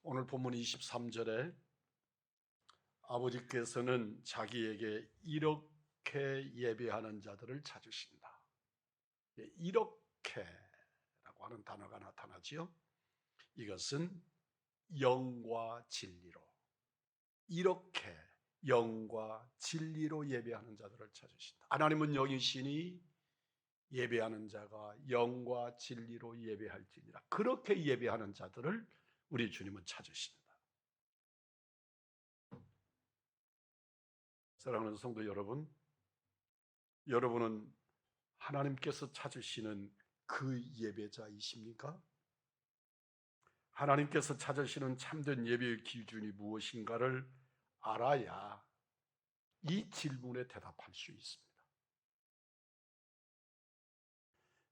오늘 본문 23절에 아버지께서는 자기에게 이렇게 예배하는 자들을 찾으신다. 이렇게라고 하는 단어가 나타나지요. 이것은 영과 진리로, 이렇게 영과 진리로 예배하는 자들을 찾으신다. 하나님은 영이시니 예배하는 자가 영과 진리로 예배할지니라. 그렇게 예배하는 자들을 우리 주님은 찾으신다. 사랑하는 성도 여러분, 여러분은 하나님께서 찾으시는 그 예배자이십니까? 하나님께서 찾으시는 참된 예배의 기준이 무엇인가를 알아야 이 질문에 대답할 수 있습니다.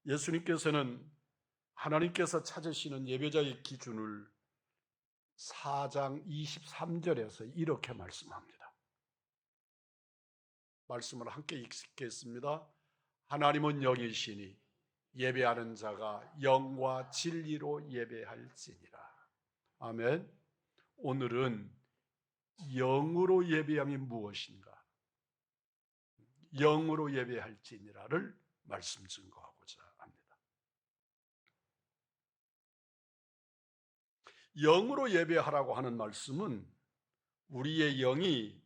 예수님께서는 하나님께서 찾으시는 예배자의 기준을 4장 23절에서 이렇게 말씀합니다. 말씀을 함께 읽겠습니다. 하나님은 영이시니 예배하는 자가 영과 진리로 예배할지니라. 아멘. 오늘은 영으로 예배함이 무엇인가, 영으로 예배할지니라를 말씀 증거하고자 합니다. 영으로 예배하라고 하는 말씀은 우리의 영이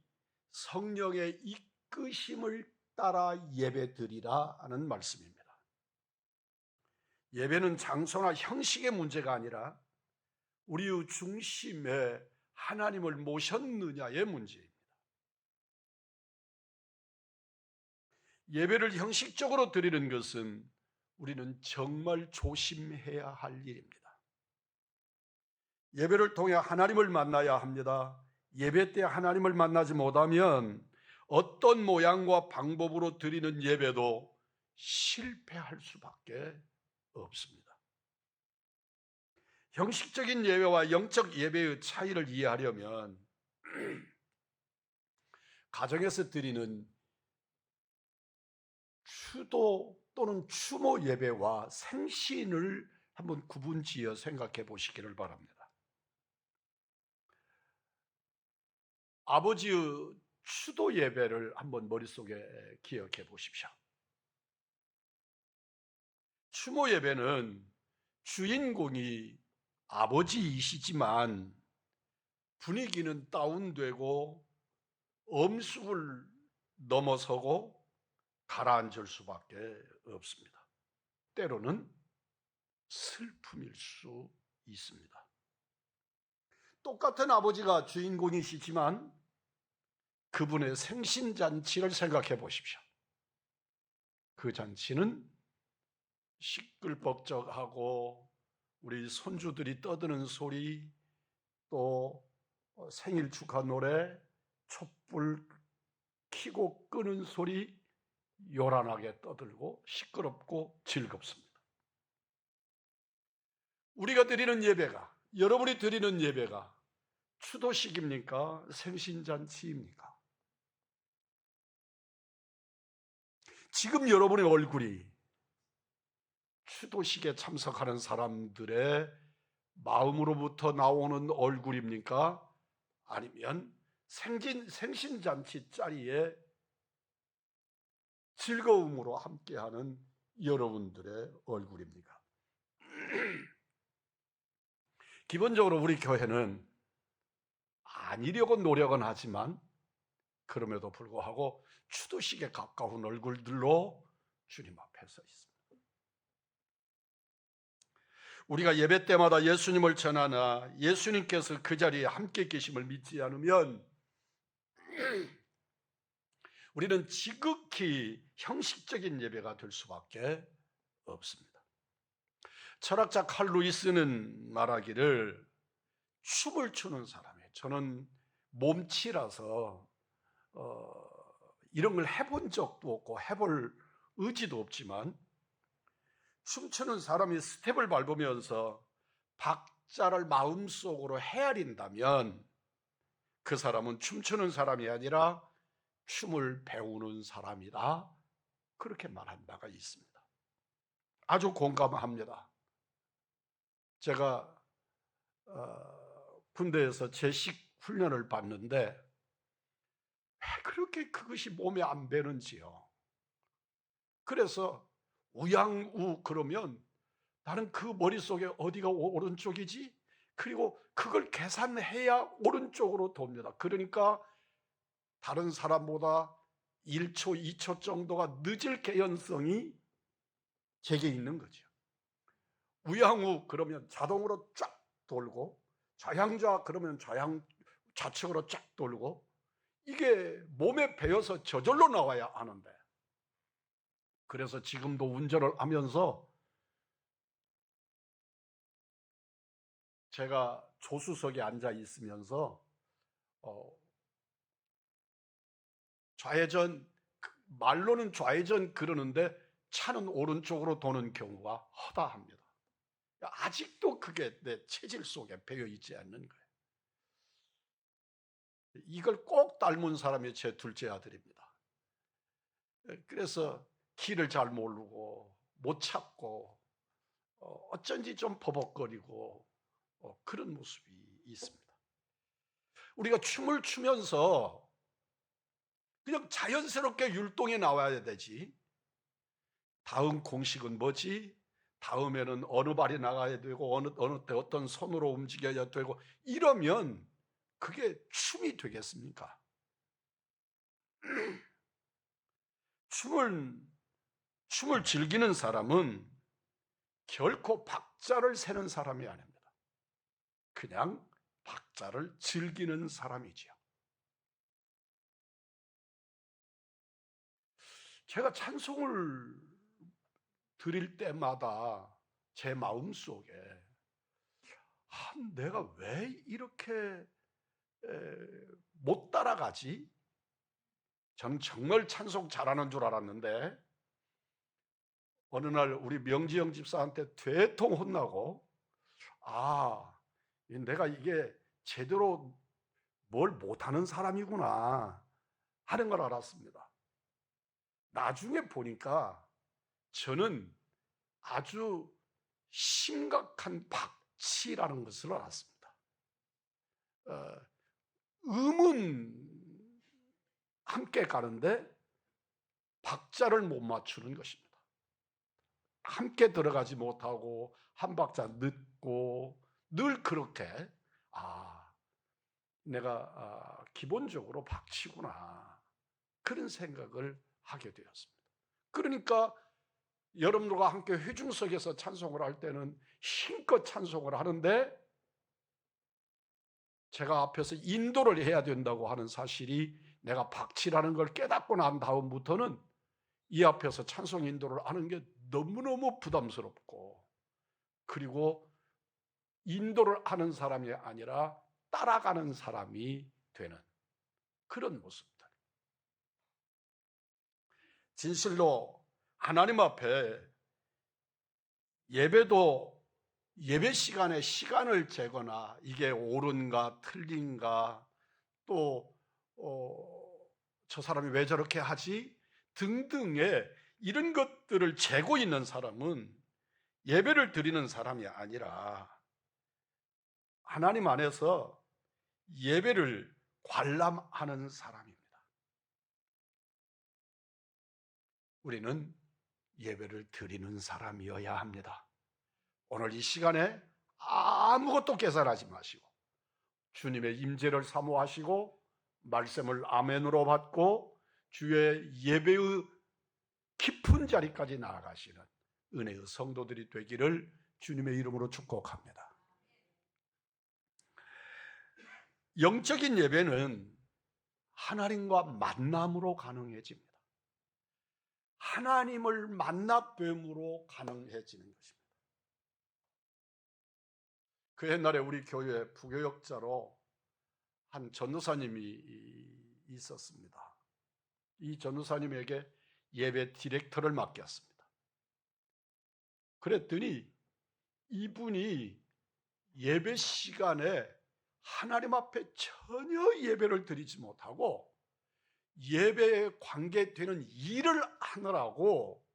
성령의 이끄심을 따라 예배드리라 하는 말씀입니다. 예배는 장소나 형식의 문제가 아니라 우리의 중심에 하나님을 모셨느냐의 문제입니다. 예배를 형식적으로 드리는 것은 우리는 정말 조심해야 할 일입니다. 예배를 통해 하나님을 만나야 합니다. 예배 때 하나님을 만나지 못하면 어떤 모양과 방법으로 드리는 예배도 실패할 수밖에 없습니다. 형식적인 예배와 영적 예배의 차이를 이해하려면 가정에서 드리는 추도 또는 추모 예배와 생신을 한번 구분지어 생각해 보시기를 바랍니다. 아버지의 추도 예배를 한번 머릿속에 기억해 보십시오. 추모 예배는 주인공이 아버지이시지만 분위기는 다운되고 엄습을 넘어서고 가라앉을 수밖에 없습니다. 때로는 슬픔일 수 있습니다. 똑같은 아버지가 주인공이시지만 그분의 생신잔치를 생각해 보십시오. 그 잔치는 시끌벅적하고 우리 손주들이 떠드는 소리, 또 생일 축하 노래, 촛불 켜고 끄는 소리, 요란하게 떠들고 시끄럽고 즐겁습니다. 우리가 드리는 예배가, 여러분이 드리는 예배가 추도식입니까? 생신잔치입니까? 지금 여러분의 얼굴이 추도식에 참석하는 사람들의 마음으로부터 나오는 얼굴입니까? 아니면 생신잔치 자리에 즐거움으로 함께하는 여러분들의 얼굴입니까? 기본적으로 우리 교회는 아니려고 노력은 하지만 그럼에도 불구하고 추도식에 가까운 얼굴들로 주님 앞에 서 있습니다. 우리가 예배 때마다 예수님을 전하나 예수님께서 그 자리에 함께 계심을 믿지 않으면 우리는 지극히 형식적인 예배가 될 수밖에 없습니다. 철학자 칼 루이스는 말하기를 춤을 추는 사람이에요. 저는 몸치라서 이런 걸 해본 적도 없고 해볼 의지도 없지만 춤추는 사람이 스텝을 밟으면서 박자를 마음속으로 헤아린다면 그 사람은 춤추는 사람이 아니라 춤을 배우는 사람이다. 그렇게 말한 바가 있습니다. 아주 공감합니다. 제가 군대에서 제식 훈련을 받는데 왜 그렇게 그것이 몸에 안 배는지요. 그래서 우양우 그러면 나는 그 머릿속에 어디가 오른쪽이지? 그리고 그걸 계산해야 오른쪽으로 돕니다. 그러니까 다른 사람보다 1초, 2초 정도가 늦을 개연성이 제게 있는 거죠. 우양우 그러면 자동으로 쫙 돌고, 좌양좌 그러면 좌측으로 쫙 돌고, 이게 몸에 배어서 저절로 나와야 하는데, 그래서 지금도 운전을 하면서 제가 조수석에 앉아 있으면서 좌회전, 말로는 좌회전 그러는데 차는 오른쪽으로 도는 경우가 허다합니다. 아직도 그게 내 체질 속에 배어 있지 않는 거예요. 이걸 꼭 닮은 사람이 제 둘째 아들입니다. 그래서 길을 잘 모르고 못 찾고 어쩐지 좀 버벅거리고 그런 모습이 있습니다. 우리가 춤을 추면서 그냥 자연스럽게 율동에 나와야 되지, 다음 공식은 뭐지? 다음에는 어느 발이 나가야 되고 어느 때 어떤 손으로 움직여야 되고 이러면 그게 춤이 되겠습니까? 춤을 즐기는 사람은 결코 박자를 세는 사람이 아닙니다. 그냥 박자를 즐기는 사람이지요. 제가 찬송을 드릴 때마다 제 마음속에 내가 왜 이렇게 못 따라가지? 저는 정말 찬송 잘하는 줄 알았는데 어느 날 우리 명지영 집사한테 되통 혼나고, 내가 이게 제대로 뭘 못하는 사람이구나 하는 걸 알았습니다. 나중에 보니까 저는 아주 심각한 박치라는 것을 알았습니다. 음은 함께 가는데 박자를 못 맞추는 것입니다. 함께 들어가지 못하고 한 박자 늦고 늘 그렇게 내가 기본적으로 박치구나 그런 생각을 하게 되었습니다. 그러니까 여러분들과 함께 회중석에서 찬송을 할 때는 힘껏 찬송을 하는데 제가 앞에서 인도를 해야 된다고 하는 사실이 내가 박치라는 걸 깨닫고 난 다음부터는 이 앞에서 찬송 인도를 하는 게 너무너무 부담스럽고, 그리고 인도를 하는 사람이 아니라 따라가는 사람이 되는 그런 모습들. 진실로 하나님 앞에 예배도 예배 시간에 시간을 재거나 이게 옳은가 틀린가, 또 저 사람이 왜 저렇게 하지 등등의 이런 것들을 재고 있는 사람은 예배를 드리는 사람이 아니라 하나님 안에서 예배를 관람하는 사람입니다. 우리는 예배를 드리는 사람이어야 합니다. 오늘 이 시간에 아무것도 계산하지 마시고 주님의 임재를 사모하시고 말씀을 아멘으로 받고 주의 예배의 깊은 자리까지 나아가시는 은혜의 성도들이 되기를 주님의 이름으로 축복합니다. 영적인 예배는 하나님과 만남으로 가능해집니다. 하나님을 만나 뵈므로 가능해지는 것입니다. 그 옛날에 우리 교회 부교역자로 한 전도사님이 있었습니다. 이 전도사님에게 예배 디렉터를 맡겼습니다. 그랬더니 이분이 예배 시간에 하나님 앞에 전혀 예배를 드리지 못하고 예배에 관계되는 일을 하느라고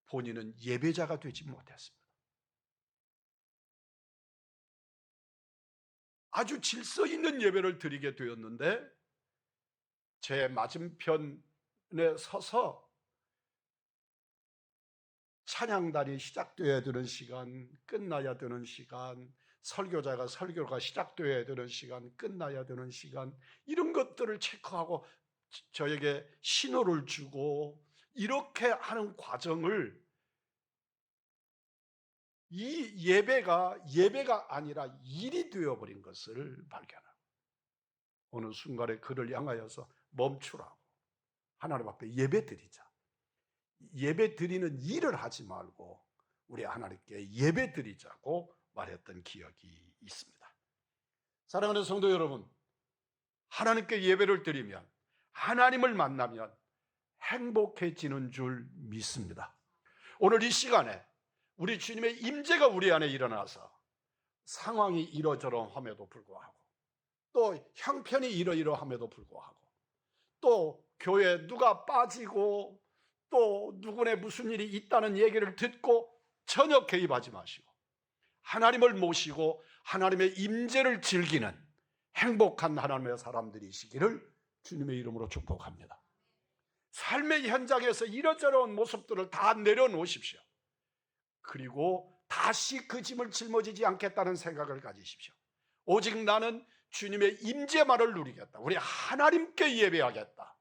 본인은 예배자가 되지 못했습니다. 아주 질서 있는 예배를 드리게 되었는데 제 맞은편에 서서 찬양단이 시작되어야 되는 시간, 끝나야 되는 시간, 설교자가 설교가 시작되어야 되는 시간, 끝나야 되는 시간, 이런 것들을 체크하고 저에게 신호를 주고 이렇게 하는 과정을 이 예배가 아니라 일이 되어버린 것을 발견하고 어느 순간에 그를 향하여서 멈추라고, 하나님 앞에 예배 드리자, 예배 드리는 일을 하지 말고 우리 하나님께 예배 드리자고 말했던 기억이 있습니다. 사랑하는 성도 여러분, 하나님께 예배를 드리면, 하나님을 만나면 행복해지는 줄 믿습니다. 오늘 이 시간에 우리 주님의 임재가 우리 안에 일어나서 상황이 이러저러함에도 불구하고, 또 형편이 이러이러함에도 불구하고, 또 교회에 누가 빠지고 또 누구네 무슨 일이 있다는 얘기를 듣고 전혀 개입하지 마시고 하나님을 모시고 하나님의 임재를 즐기는 행복한 하나님의 사람들이시기를 주님의 이름으로 축복합니다. 삶의 현장에서 이러저러한 모습들을 다 내려놓으십시오. 그리고 다시 그 짐을 짊어지지 않겠다는 생각을 가지십시오. 오직 나는 주님의 임재만을 누리겠다, 우리 하나님께 예배하겠다,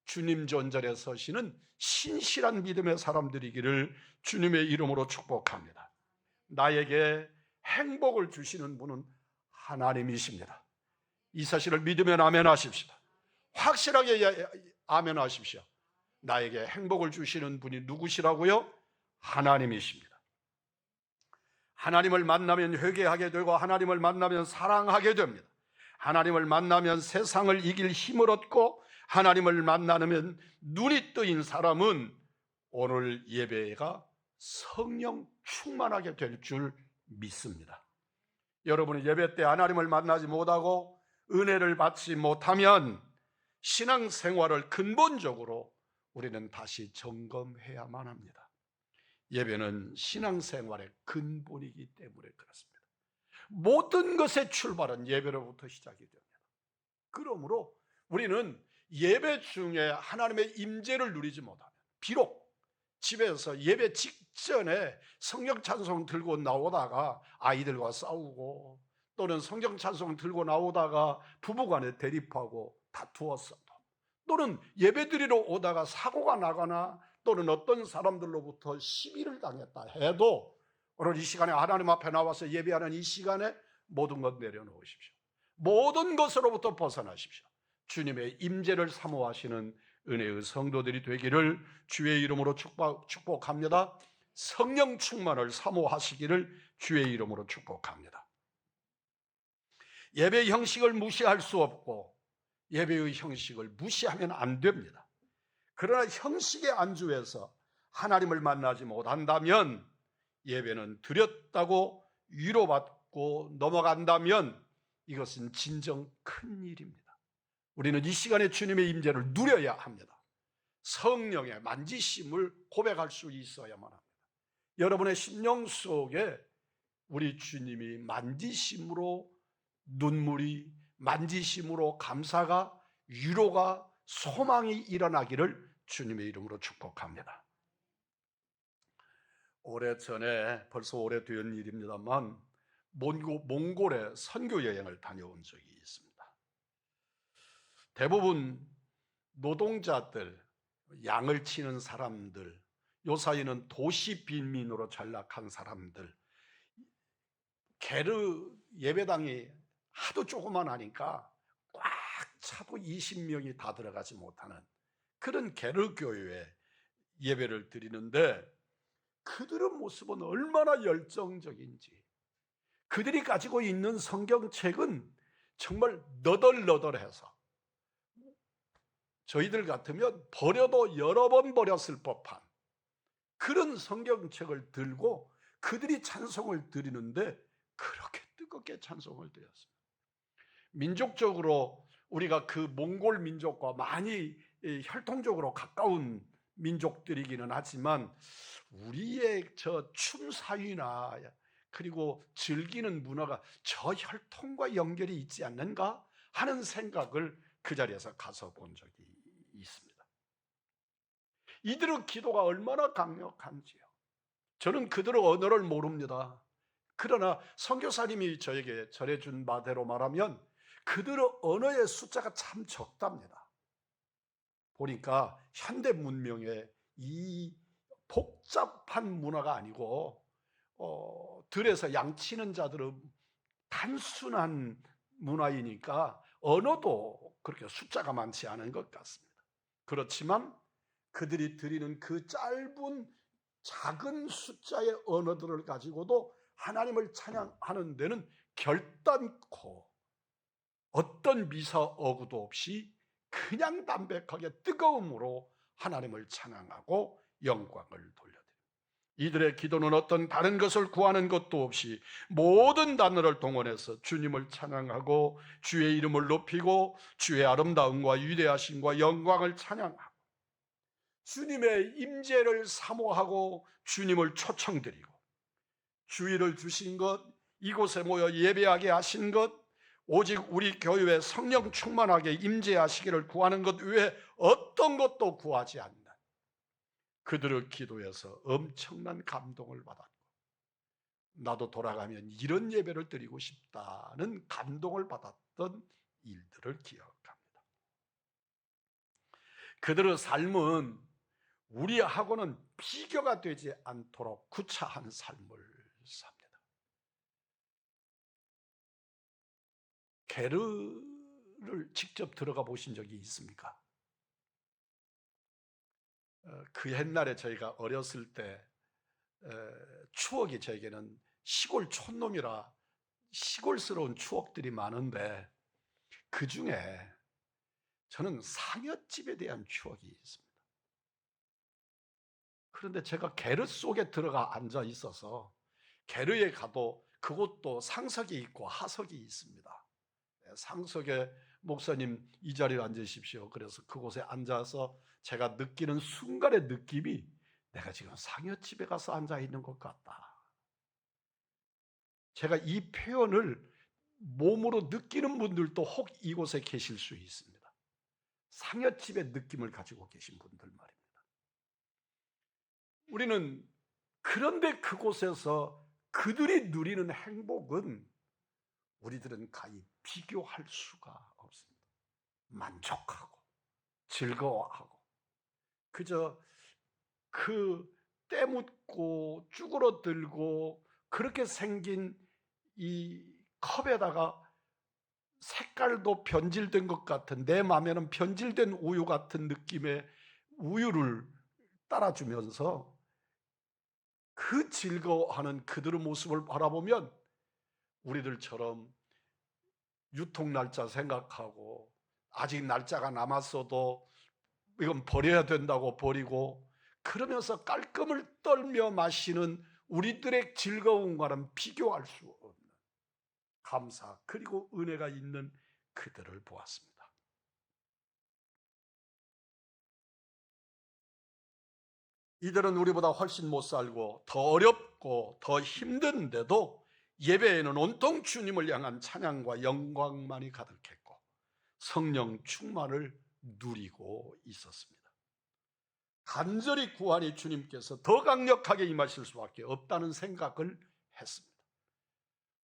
주님 존전에 서시는 신실한 믿음의 사람들이기를 주님의 이름으로 축복합니다. 나에게 행복을 주시는 분은 하나님이십니다. 이 사실을 믿으면 아멘하십시오. 확실하게 아멘하십시오. 나에게 행복을 주시는 분이 누구시라고요? 하나님이십니다. 하나님을 만나면 회개하게 되고 하나님을 만나면 사랑하게 됩니다. 하나님을 만나면 세상을 이길 힘을 얻고 하나님을 만나면 눈이 뜨인 사람은 오늘 예배가 성령 충만하게 될 줄 믿습니다. 여러분이 예배 때 하나님을 만나지 못하고 은혜를 받지 못하면 신앙생활을 근본적으로 우리는 다시 점검해야만 합니다. 예배는 신앙생활의 근본이기 때문에 그렇습니다. 모든 것의 출발은 예배로부터 시작이 됩니다. 그러므로 우리는 예배 중에 하나님의 임재를 누리지 못하면, 비록 집에서 예배 직전에 성경 찬송 들고 나오다가 아이들과 싸우고, 또는 성경 찬송 들고 나오다가 부부간에 대립하고 다투었어도, 또는 예배 드리러 오다가 사고가 나거나 또는 어떤 사람들로부터 시비를 당했다 해도 오늘 이 시간에 하나님 앞에 나와서 예배하는 이 시간에 모든 것 내려놓으십시오. 모든 것으로부터 벗어나십시오. 주님의 임재를 사모하시는 은혜의 성도들이 되기를 주의 이름으로 축복합니다. 성령 충만을 사모하시기를 주의 이름으로 축복합니다. 예배 형식을 무시할 수 없고 예배의 형식을 무시하면 안 됩니다. 그러나 형식에 안주해서 하나님을 만나지 못한다면, 예배는 드렸다고 위로받고 넘어간다면 이것은 진정 큰 일입니다. 우리는 이 시간에 주님의 임재를 누려야 합니다. 성령의 만지심을 고백할 수 있어야만 합니다. 여러분의 심령 속에 우리 주님이 만지심으로 눈물이, 만지심으로 감사가, 위로가, 소망이 일어나기를 주님의 이름으로 축복합니다. 오래전에, 벌써 오래된 일입니다만, 몽골에 선교 여행을 다녀온 적이 있습니다. 대부분 노동자들, 양을 치는 사람들, 요사이는 도시 빈민으로 전락한 사람들, 게르 예배당이 하도 조그만하니까 꽉 차도 20명이 다 들어가지 못하는 그런 게르 교회에 예배를 드리는데, 그들의 모습은 얼마나 열정적인지, 그들이 가지고 있는 성경책은 정말 너덜너덜해서 저희들 같으면 버려도 여러 번 버렸을 법한 그런 성경책을 들고 그들이 찬송을 드리는데 그렇게 뜨겁게 찬송을 드렸습니다. 민족적으로 우리가 그 몽골 민족과 많이 혈통적으로 가까운 민족들이기는 하지만 우리의 저 춤사위나 그리고 즐기는 문화가 저 혈통과 연결이 있지 않는가 하는 생각을 그 자리에서 가서 본 적이 있습니다. 이들의 기도가 얼마나 강력한지요. 저는 그들의 언어를 모릅니다. 그러나 선교사님이 저에게 전해준 바대로 말하면 그들의 언어의 숫자가 참 적답니다. 보니까 현대 문명의 이 복잡한 문화가 아니고 들에서 양치는 자들은 단순한 문화이니까 언어도 그렇게 숫자가 많지 않은 것 같습니다. 그렇지만 그들이 드리는 그 짧은 작은 숫자의 언어들을 가지고도 하나님을 찬양하는 데는 결단코 어떤 미사 어구도 없이 그냥 담백하게 뜨거움으로 하나님을 찬양하고 영광을 돌려드립니다. 이들의 기도는 어떤 다른 것을 구하는 것도 없이 모든 단어를 동원해서 주님을 찬양하고 주의 이름을 높이고 주의 아름다움과 위대하심과 영광을 찬양하고 주님의 임재를 사모하고 주님을 초청드리고 주의를 주신 것, 이곳에 모여 예배하게 하신 것, 오직 우리 교회에 성령 충만하게 임재하시기를 구하는 것 외에 어떤 것도 구하지 않는 그들의 기도에서 엄청난 감동을 받았고 나도 돌아가면 이런 예배를 드리고 싶다는 감동을 받았던 일들을 기억합니다. 그들의 삶은 우리하고는 비교가 되지 않도록 구차한 삶을 삽니다. 게르를 직접 들어가 보신 적이 있습니까? 그 옛날에 저희가 어렸을 때 추억이 저에게는 시골 촌놈이라 시골스러운 추억들이 많은데 그 중에 저는 상여집에 대한 추억이 있습니다. 그런데 제가 게르 속에 들어가 앉아 있어서 게르에 가도 그곳도 상석이 있고 하석이 있습니다. 상석에 목사님 이 자리에 앉으십시오. 그래서 그곳에 앉아서 제가 느끼는 순간의 느낌이 내가 지금 상여집에 가서 앉아 있는 것 같다. 제가 이 표현을 몸으로 느끼는 분들도 혹 이곳에 계실 수 있습니다. 상여집의 느낌을 가지고 계신 분들 말입니다. 우리는 그런데 그곳에서 그들이 누리는 행복은 우리들은 가히 비교할 수가 없습니다. 만족하고 즐거워하고 그저 그 때묻고 쭈그러들고 그렇게 생긴 이 컵에다가 색깔도 변질된 것 같은 내 마음에는 변질된 우유 같은 느낌의 우유를 따라주면서 그 즐거워하는 그들의 모습을 바라보면 우리들처럼 유통 날짜 생각하고 아직 날짜가 남았어도 이건 버려야 된다고 버리고 그러면서 깔끔을 떨며 마시는 우리들의 즐거움과는 비교할 수 없는 감사 그리고 은혜가 있는 그들을 보았습니다. 이들은 우리보다 훨씬 못 살고 더 어렵고 더 힘든데도 예배에는 온통 주님을 향한 찬양과 영광만이 가득했고 성령 충만을 누리고 있었습니다. 간절히 구하니 주님께서 더 강력하게 임하실 수밖에 없다는 생각을 했습니다.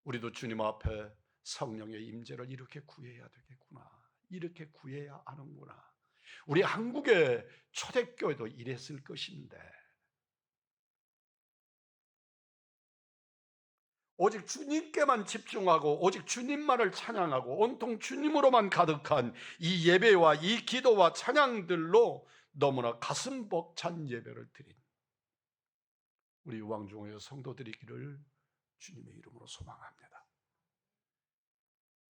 우리도 주님 앞에 성령의 임재를 이렇게 구해야 되겠구나. 이렇게 구해야 하는구나. 우리 한국의 초대교회도 이랬을 것인데 오직 주님께만 집중하고 오직 주님만을 찬양하고 온통 주님으로만 가득한 이 예배와 이 기도와 찬양들로 너무나 가슴 벅찬 예배를 드린 우리 왕중의 성도들이기를 주님의 이름으로 소망합니다.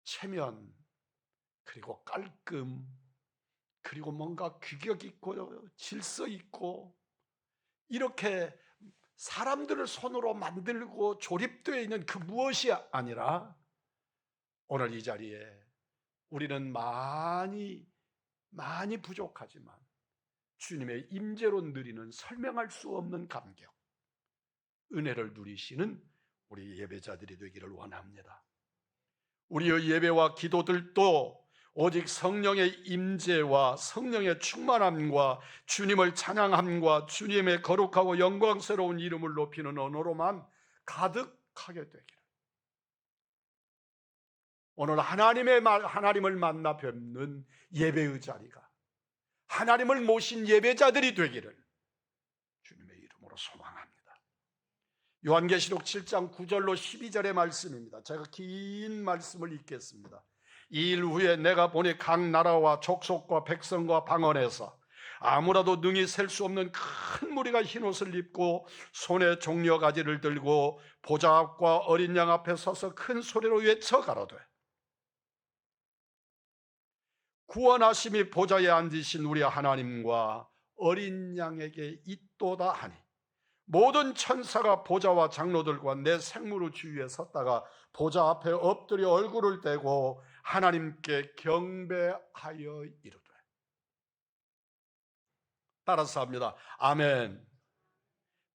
체면 그리고 깔끔 그리고 뭔가 규격 있고 질서 있고 이렇게 사람들을 손으로 만들고 조립되어 있는 그 무엇이 아니라 오늘 이 자리에 우리는 많이 부족하지만 주님의 임재로 누리는 설명할 수 없는 감격, 은혜를 누리시는 우리 예배자들이 되기를 원합니다. 우리의 예배와 기도들도 오직 성령의 임재와 성령의 충만함과 주님을 찬양함과 주님의 거룩하고 영광스러운 이름을 높이는 언어로만 가득하게 되기를. 오늘 하나님을 만나 뵙는 예배의 자리가 하나님을 모신 예배자들이 되기를 주님의 이름으로 소망합니다. 요한계시록 7장 9절로 12절의 말씀입니다. 제가 긴 말씀을 읽겠습니다. 이 일 후에 내가 보니 각 나라와 족속과 백성과 방언에서 아무라도 능히 셀 수 없는 큰 무리가 흰옷을 입고 손에 종려가지를 들고 보좌 앞과 어린 양 앞에 서서 큰 소리로 외쳐 가로되 구원하심이 보좌에 앉으신 우리 하나님과 어린 양에게 있도다 하니 모든 천사가 보좌와 장로들과 내 생물의 주위에 섰다가 보좌 앞에 엎드려 얼굴을 대고 하나님께 경배하여 이르되. 따라서 합니다. 아멘.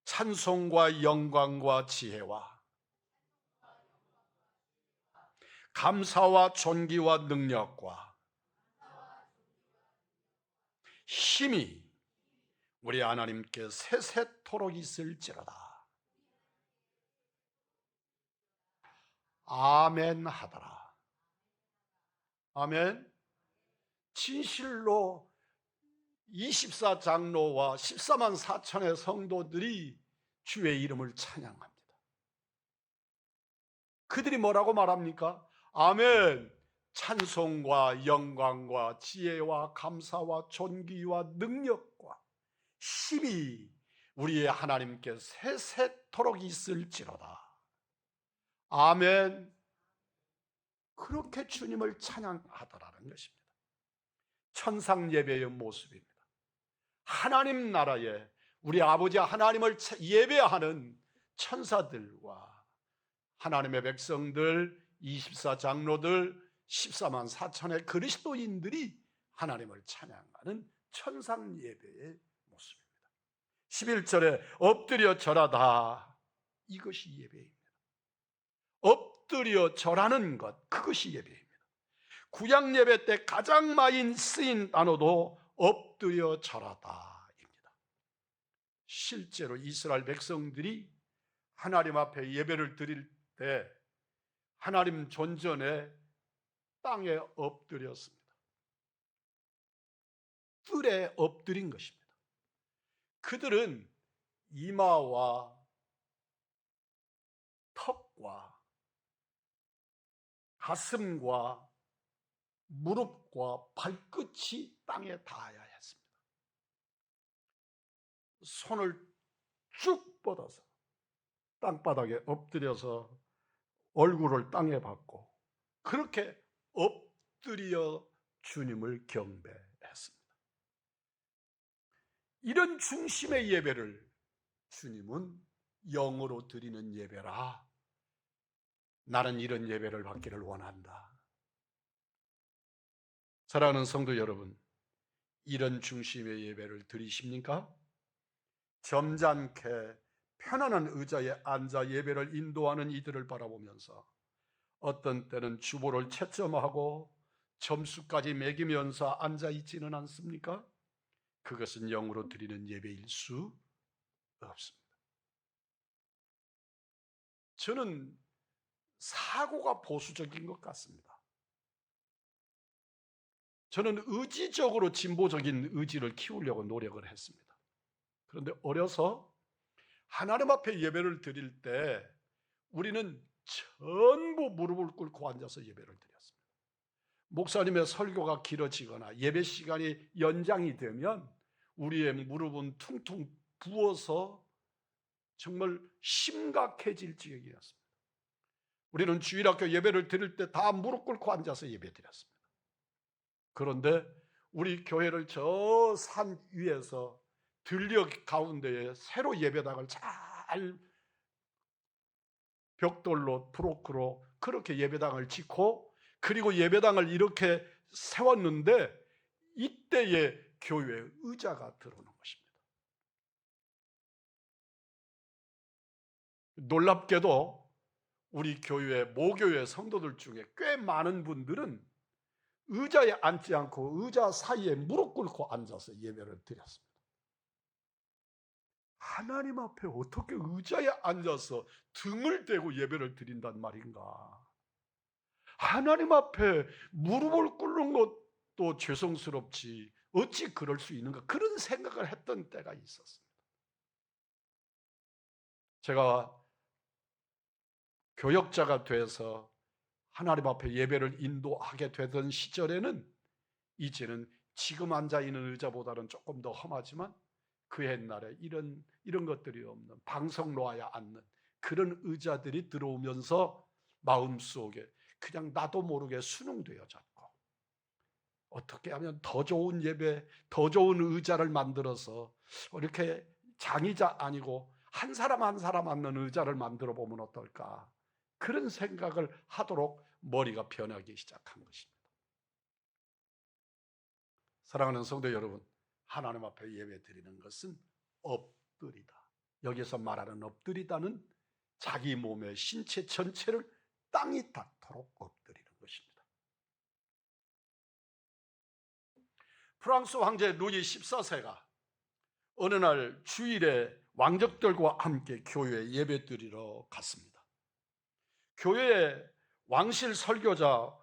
찬송과 영광과 지혜와 감사와 존귀와 능력과 힘이 우리 하나님께 세세토록 있을지로다. 아멘 하더라. 아멘. 진실로 24장로와 14만 4천의 성도들이 주의 이름을 찬양합니다. 그들이 뭐라고 말합니까? 아멘. 찬송과 영광과 지혜와 감사와 존귀와 능력과 힘이 우리의 하나님께 세세토록 있을지로다. 아멘. 그렇게 주님을 찬양하더라는 것입니다. 천상 예배의 모습입니다. 하나님 나라에 우리 아버지 하나님을 예배하는 천사들과 하나님의 백성들, 24장로들, 14만 4천의 그리스도인들이 하나님을 찬양하는 천상 예배의 모습입니다. 11절에 엎드려 절하다. 이것이 예배입니다. 엎드려 절하는 것, 그것이 예배입니다. 구약 예배 때 가장 많이 쓰인 단어도 엎드려 절하다입니다. 실제로 이스라엘 백성들이 하나님 앞에 예배를 드릴 때 하나님 존전에 땅에 엎드렸습니다. 뜰에 엎드린 것입니다. 그들은 이마와 턱과 가슴과 무릎과 발끝이 땅에 닿아야 했습니다. 손을 쭉 뻗어서 땅바닥에 엎드려서 얼굴을 땅에 박고 그렇게 엎드려 주님을 경배했습니다. 이런 중심의 예배를 주님은 영으로 드리는 예배라. 나는 이런 예배를 받기를 원한다. 사랑하는 성도 여러분, 이런 중심의 예배를 드리십니까? 점잖게 편안한 의자에 앉아 예배를 인도하는 이들을 바라보면서 어떤 때는 주보를 채점하고 점수까지 매기면서 앉아 있지는 않습니까? 그것은 영으로 드리는 예배일 수 없습니다. 저는 사고가 보수적인 것 같습니다. 저는 의지적으로 진보적인 의지를 키우려고 노력을 했습니다. 그런데 어려서 하나님 앞에 예배를 드릴 때 우리는 전부 무릎을 꿇고 앉아서 예배를 드렸습니다. 목사님의 설교가 길어지거나 예배 시간이 연장이 되면 우리의 무릎은 퉁퉁 부어서 정말 심각해질 지경이었습니다. 우리는 주일학교 예배를 드릴 때 다 무릎 꿇고 앉아서 예배 드렸습니다. 그런데 우리 교회를 저 산 위에서 들녘 가운데에 새로 예배당을 잘 벽돌로 브로크로 그렇게 예배당을 짓고 그리고 예배당을 이렇게 세웠는데 이때에 교회에 의자가 들어오는 것입니다. 놀랍게도 우리 교회 모교회 성도들 중에 꽤 많은 분들은 의자에 앉지 않고 의자 사이에 무릎 꿇고 앉아서 예배를 드렸습니다. 하나님 앞에 어떻게 의자에 앉아서 등을 대고 예배를 드린단 말인가? 하나님 앞에 무릎을 꿇는 것도 죄송스럽지 어찌 그럴 수 있는가? 그런 생각을 했던 때가 있었습니다. 제가 교역자가 돼서 하나님 앞에 예배를 인도하게 되던 시절에는 이제는 지금 앉아있는 의자보다는 조금 더 험하지만 그 옛날에 이런 것들이 없는 방석 놓아야 앉는 그런 의자들이 들어오면서 마음속에 그냥 나도 모르게 순응되어졌고, 어떻게 하면 더 좋은 예배, 더 좋은 의자를 만들어서 이렇게 장의자 아니고 한 사람 한 사람 앉는 의자를 만들어 보면 어떨까, 그런 생각을 하도록 머리가 변하기 시작한 것입니다. 사랑하는 성도 여러분, 하나님 앞에 예배 드리는 것은 엎드리다. 여기서 말하는 엎드리다는 자기 몸의 신체 전체를 땅이 닿도록 엎드리는 것입니다. 프랑스 황제 루이 14세가 어느 날 주일에 왕족들과 함께 교회에 예배 드리러 갔습니다. 교회에 왕실 설교자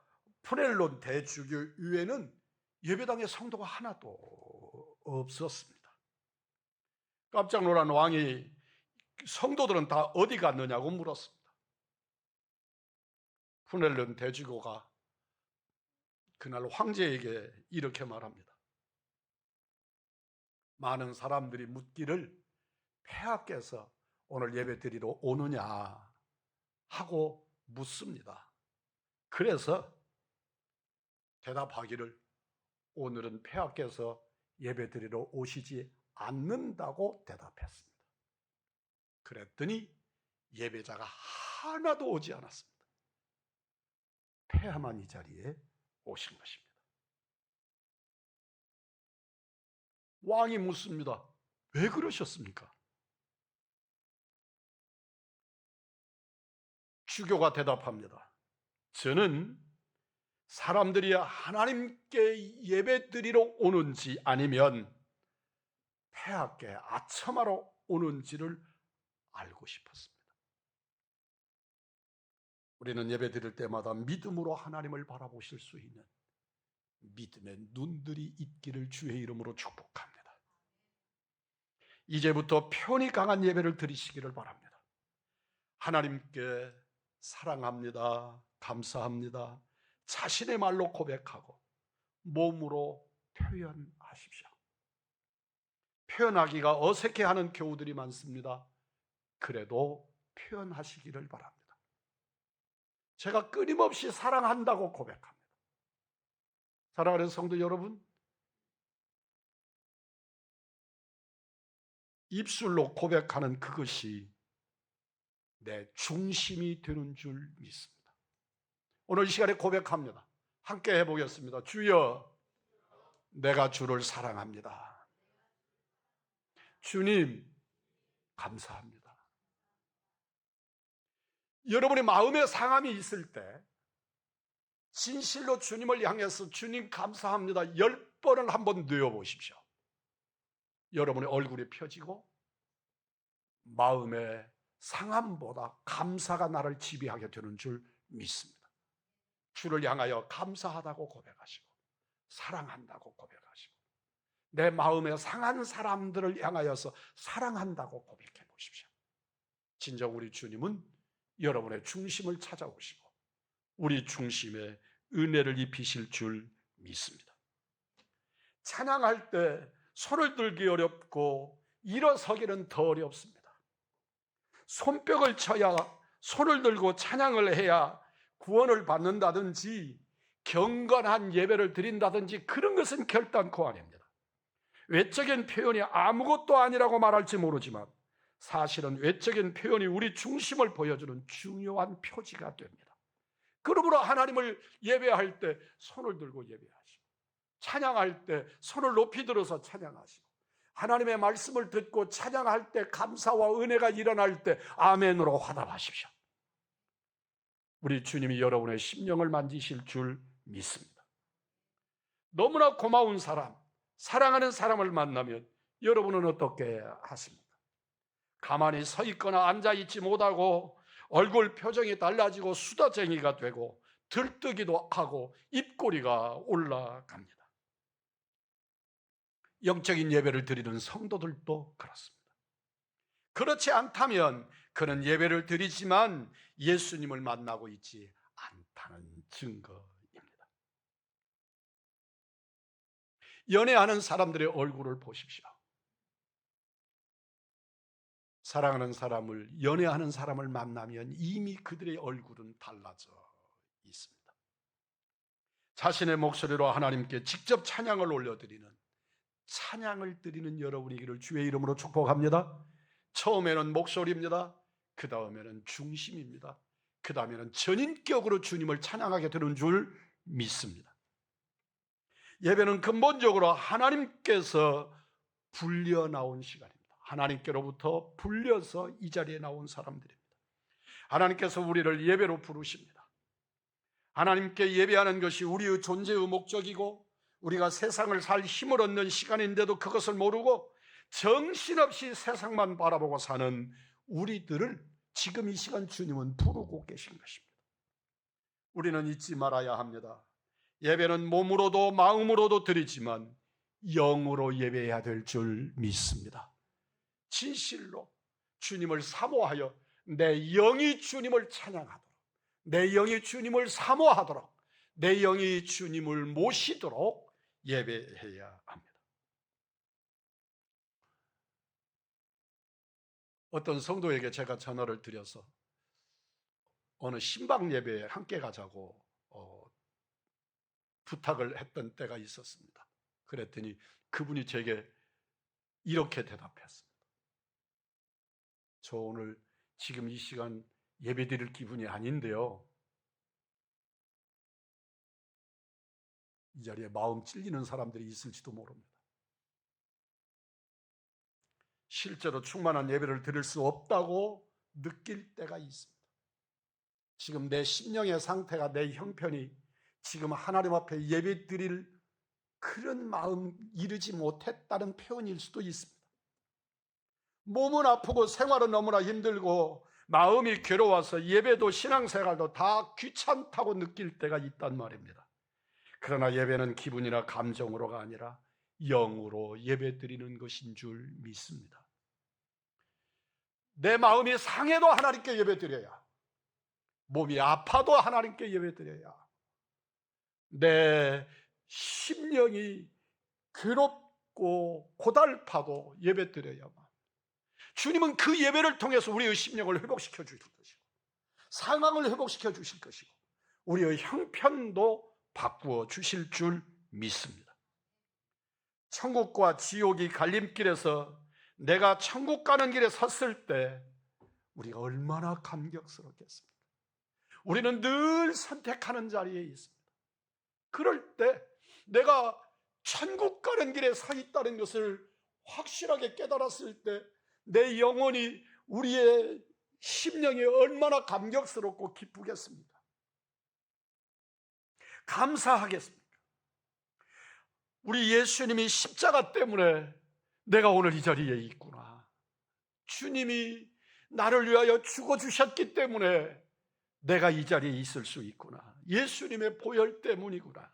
푸넬론 대주교 이외에는 예배당에 성도가 하나도 없었습니다. 깜짝 놀란 왕이 성도들은 다 어디 갔느냐고 물었습니다. 푸넬론 대주교가 그날 황제에게 이렇게 말합니다. 많은 사람들이 묻기를 폐하께서 오늘 예배 드리러 오느냐 하고 묻습니다. 그래서 대답하기를 오늘은 폐하께서 예배 드리러 오시지 않는다고 대답했습니다. 그랬더니 예배자가 하나도 오지 않았습니다. 폐하만 이 자리에 오신 것입니다. 왕이 묻습니다. 왜 그러셨습니까? 주교가 대답합니다. 저는 사람들이 하나님께 예배드리러 오는지 아니면 폐하께 아첨하러 오는지를 알고 싶었습니다. 우리는 예배드릴 때마다 믿음으로 하나님을 바라보실 수 있는 믿음의 눈들이 있기를 주의 이름으로 축복합니다. 이제부터 편히 강한 예배를 드리시기를 바랍니다. 하나님께 사랑합니다, 감사합니다, 자신의 말로 고백하고 몸으로 표현하십시오. 표현하기가 어색해하는 교우들이 많습니다. 그래도 표현하시기를 바랍니다. 제가 끊임없이 사랑한다고 고백합니다. 사랑하는 성도 여러분, 입술로 고백하는 그것이 내 중심이 되는 줄 믿습니다. 오늘 이 시간에 고백합니다. 함께 해보겠습니다. 주여, 내가 주를 사랑합니다. 주님, 감사합니다. 여러분의 마음에 상함이 있을 때 진실로 주님을 향해서 주님 감사합니다 10번을 한번 뇌어보십시오. 여러분의 얼굴이 펴지고 마음의 상함보다 감사가 나를 지배하게 되는 줄 믿습니다. 주를 향하여 감사하다고 고백하시고 사랑한다고 고백하시고 내 마음에 상한 사람들을 향하여서 사랑한다고 고백해 보십시오. 진정 우리 주님은 여러분의 중심을 찾아오시고 우리 중심에 은혜를 입히실 줄 믿습니다. 찬양할 때 손을 들기 어렵고 일어서기는 더 어렵습니다. 손뼉을 쳐야 손을 들고 찬양을 해야 구원을 받는다든지 경건한 예배를 드린다든지 그런 것은 결단코 아닙니다. 외적인 표현이 아무것도 아니라고 말할지 모르지만 사실은 외적인 표현이 우리 중심을 보여주는 중요한 표지가 됩니다. 그러므로 하나님을 예배할 때 손을 들고 예배하시고 찬양할 때 손을 높이 들어서 찬양하시고 하나님의 말씀을 듣고 찬양할 때 감사와 은혜가 일어날 때 아멘으로 화답하십시오. 우리 주님이 여러분의 심령을 만지실 줄 믿습니다. 너무나 고마운 사람, 사랑하는 사람을 만나면 여러분은 어떻게 하십니까? 가만히 서 있거나 앉아 있지 못하고 얼굴 표정이 달라지고 수다쟁이가 되고 들뜨기도 하고 입꼬리가 올라갑니다. 영적인 예배를 드리는 성도들도 그렇습니다. 그렇지 않다면 그는 예배를 드리지만 예수님을 만나고 있지 않다는 증거입니다. 연애하는 사람들의 얼굴을 보십시오. 사랑하는 사람을, 연애하는 사람을 만나면 이미 그들의 얼굴은 달라져 있습니다. 자신의 목소리로 하나님께 직접 찬양을 올려드리는, 찬양을 드리는 여러분이기를 주의 이름으로 축복합니다. 처음에는 목소리입니다. 그 다음에는 중심입니다. 그 다음에는 전인격으로 주님을 찬양하게 되는 줄 믿습니다. 예배는 근본적으로 하나님께서 불려 나온 시간입니다. 하나님께로부터 불려서 이 자리에 나온 사람들입니다. 하나님께서 우리를 예배로 부르십니다. 하나님께 예배하는 것이 우리의 존재의 목적이고 우리가 세상을 살 힘을 얻는 시간인데도 그것을 모르고 정신없이 세상만 바라보고 사는 우리들을 지금 이 시간 주님은 부르고 계신 것입니다. 우리는 잊지 말아야 합니다. 예배는 몸으로도 마음으로도 드리지만 영으로 예배해야 될 줄 믿습니다. 진실로 주님을 사모하여 내 영이 주님을 찬양하도록, 내 영이 주님을 사모하도록, 내 영이 주님을 모시도록 예배해야 합니다. 어떤 성도에게 제가 전화를 드려서 어느 신방 예배에 함께 가자고 부탁을 했던 때가 있었습니다. 그랬더니 그분이 제게 이렇게 대답했습니다. 저 오늘 지금 이 시간 예배 드릴 기분이 아닌데요. 이 자리에 마음 찔리는 사람들이 있을지도 모릅니다. 실제로 충만한 예배를 드릴 수 없다고 느낄 때가 있습니다. 지금 내 심령의 상태가, 내 형편이 지금 하나님 앞에 예배 드릴 그런 마음 이르지 못했다는 표현일 수도 있습니다. 몸은 아프고 생활은 너무나 힘들고 마음이 괴로워서 예배도 신앙생활도 다 귀찮다고 느낄 때가 있단 말입니다. 그러나 예배는 기분이나 감정으로가 아니라 영으로 예배 드리는 것인 줄 믿습니다. 내 마음이 상해도 하나님께 예배 드려야, 몸이 아파도 하나님께 예배 드려야, 내 심령이 괴롭고 고달파도 예배 드려야만. 주님은 그 예배를 통해서 우리의 심령을 회복시켜 주실 것이고 상황을 회복시켜 주실 것이고 우리의 형편도 바꾸어 주실 줄 믿습니다. 천국과 지옥이 갈림길에서 내가 천국 가는 길에 섰을 때 우리가 얼마나 감격스럽겠습니까? 우리는 늘 선택하는 자리에 있습니다. 그럴 때 내가 천국 가는 길에 서 있다는 것을 확실하게 깨달았을 때 내 영혼이, 우리의 심령이 얼마나 감격스럽고 기쁘겠습니까? 감사하겠습니까? 우리 예수님이 십자가 때문에 내가 오늘 이 자리에 있구나. 주님이 나를 위하여 죽어주셨기 때문에 내가 이 자리에 있을 수 있구나. 예수님의 보혈 때문이구나.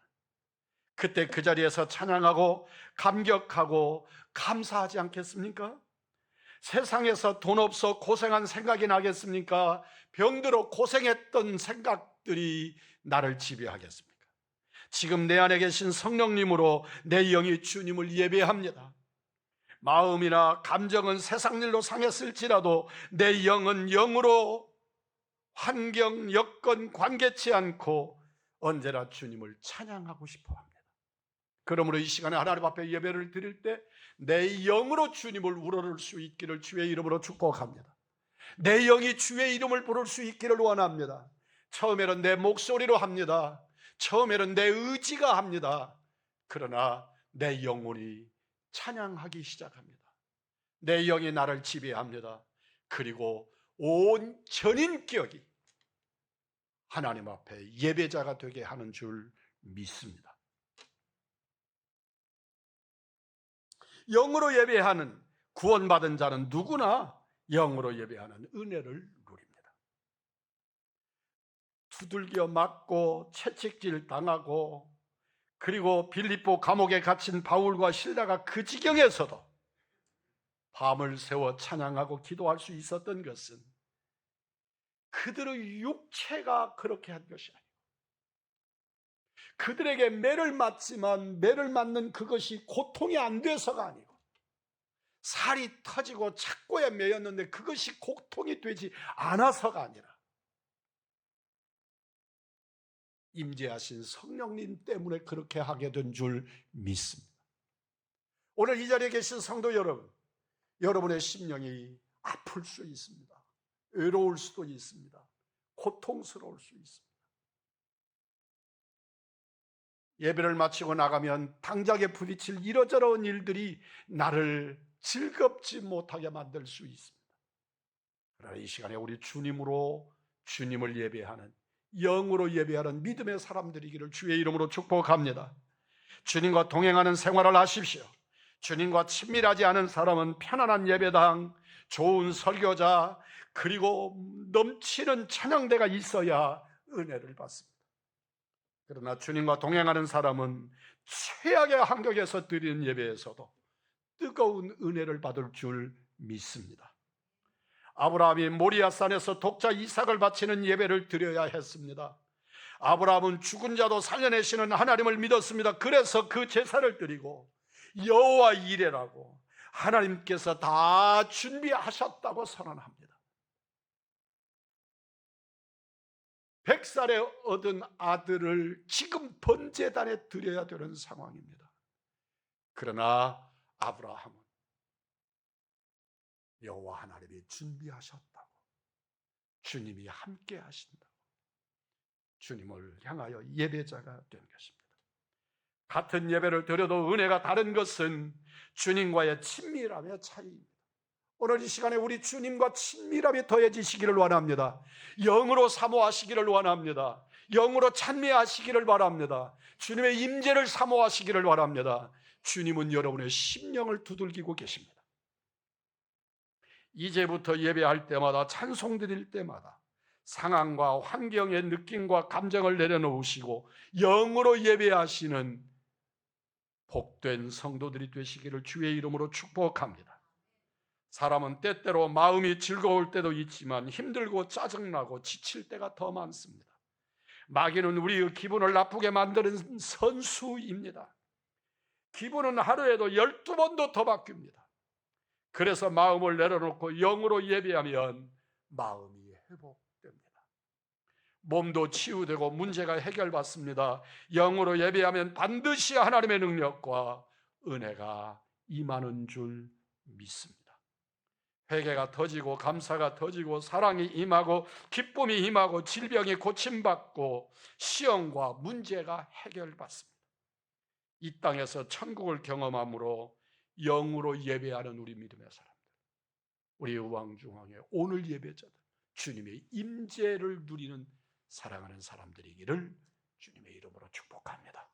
그때 그 자리에서 찬양하고 감격하고 감사하지 않겠습니까? 세상에서 돈 없어 고생한 생각이 나겠습니까? 병들어 고생했던 생각들이 나를 지배하겠습니까? 지금 내 안에 계신 성령님으로 내 영이 주님을 예배합니다. 마음이나 감정은 세상 일로 상했을지라도 내 영은 영으로 환경, 여건 관계치 않고 언제나 주님을 찬양하고 싶어 합니다. 그러므로 이 시간에 하나님 앞에 예배를 드릴 때 내 영으로 주님을 우러를 수 있기를 주의 이름으로 축복합니다. 내 영이 주의 이름을 부를 수 있기를 원합니다. 처음에는 내 목소리로 합니다. 처음에는 내 의지가 합니다. 그러나 내 영혼이 찬양하기 시작합니다. 내 영이 나를 지배합니다. 그리고 온 전인격이 하나님 앞에 예배자가 되게 하는 줄 믿습니다. 영으로 예배하는 구원받은 자는 누구나 영으로 예배하는 은혜를 누립니다. 두들겨 맞고 채찍질 당하고 그리고 빌립보 감옥에 갇힌 바울과 실라가 그 지경에서도 밤을 새워 찬양하고 기도할 수 있었던 것은 그들의 육체가 그렇게 한 것이 아니고 그들에게 매를 맞지만 매를 맞는 그것이 고통이 안 돼서가 아니고 살이 터지고 착고에 매였는데 그것이 고통이 되지 않아서가 아니라 임재하신 성령님 때문에 그렇게 하게 된 줄 믿습니다. 오늘 이 자리에 계신 성도 여러분, 여러분의 심령이 아플 수 있습니다. 외로울 수도 있습니다. 고통스러울 수 있습니다. 예배를 마치고 나가면 당장에 부딪힐 이러저러한 일들이 나를 즐겁지 못하게 만들 수 있습니다. 그러나 이 시간에 우리 주님으로 주님을 예배하는 영으로 예배하는 믿음의 사람들이기를 주의 이름으로 축복합니다. 주님과 동행하는 생활을 하십시오. 주님과 친밀하지 않은 사람은 편안한 예배당, 좋은 설교자, 그리고 넘치는 찬양대가 있어야 은혜를 받습니다. 그러나 주님과 동행하는 사람은 최악의 환경에서 드리는 예배에서도 뜨거운 은혜를 받을 줄 믿습니다. 아브라함이 모리아산에서 독자 이삭을 바치는 예배를 드려야 했습니다. 아브라함은 죽은 자도 살려내시는 하나님을 믿었습니다. 그래서 그 제사를 드리고 여호와 이레라고 하나님께서 다 준비하셨다고 선언합니다. 100살에 얻은 아들을 지금 번제단에 드려야 되는 상황입니다. 그러나 아브라함은 여호와 하나님이 준비하셨다고, 주님이 함께 하신다고 주님을 향하여 예배자가 된 것입니다. 같은 예배를 드려도 은혜가 다른 것은 주님과의 친밀함의 차이입니다. 오늘 이 시간에 우리 주님과 친밀함이 더해지시기를 원합니다. 영으로 사모하시기를 원합니다. 영으로 찬미하시기를 바랍니다. 주님의 임재를 사모하시기를 바랍니다. 주님은 여러분의 심령을 두들기고 계십니다. 이제부터 예배할 때마다, 찬송 드릴 때마다 상황과 환경의 느낌과 감정을 내려놓으시고 영으로 예배하시는 복된 성도들이 되시기를 주의 이름으로 축복합니다. 사람은 때때로 마음이 즐거울 때도 있지만 힘들고 짜증나고 지칠 때가 더 많습니다. 마귀는 우리의 기분을 나쁘게 만드는 선수입니다. 기분은 하루에도 12번도 더 바뀝니다. 그래서 마음을 내려놓고 영으로 예배하면 마음이 회복됩니다. 몸도 치유되고 문제가 해결받습니다. 영으로 예배하면 반드시 하나님의 능력과 은혜가 임하는 줄 믿습니다. 회개가 터지고 감사가 터지고 사랑이 임하고 기쁨이 임하고 질병이 고침받고 시험과 문제가 해결받습니다. 이 땅에서 천국을 경험함으로 영으로 예배하는 우리 믿음의 사람들, 우리 왕중왕의 오늘 예배자들, 주님의 임재를 누리는 사랑하는 사람들이기를 주님의 이름으로 축복합니다.